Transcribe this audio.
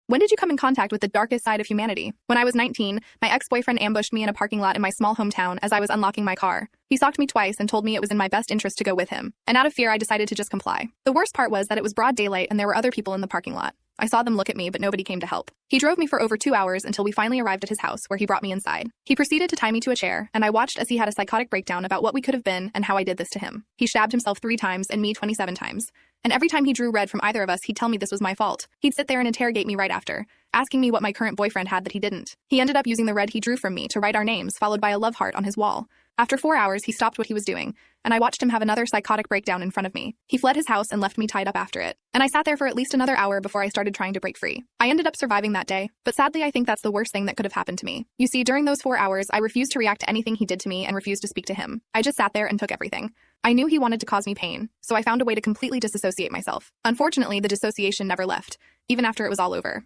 When did you come in contact with the darkest side of humanity? When I was 19, my ex-boyfriend ambushed me in a parking lot in my small hometown as I was unlocking my car. He socked me twice and told me it was in my best interest to go with him. And out of fear, I decided to just comply. The worst part was that it was broad daylight and there were other people in the parking lot. I saw them look at me, but nobody came to help. He drove me for over 2 hours until we finally arrived at his house, where he brought me inside. He proceeded to tie me to a chair, and I watched as he had a psychotic breakdown about what we could have been and how I did this to him. He stabbed himself 3 times and me 27 times. And every time he drew red from either of us, he'd tell me this was my fault. He'd sit there and interrogate me right after, asking me what my current boyfriend had that he didn't. He ended up using the red he drew from me to write our names, followed by a love heart on his wall. After 4 hours, he stopped what he was doing, and I watched him have another psychotic breakdown in front of me. He fled his house and left me tied up after it. And I sat there for at least another hour before I started trying to break free. I ended up surviving that day, but sadly I think that's the worst thing that could have happened to me. You see, during those 4 hours, I refused to react to anything he did to me and refused to speak to him. I just sat there and took everything. I knew he wanted to cause me pain, so I found a way to completely disassociate myself. Unfortunately, the dissociation never left, even after it was all over.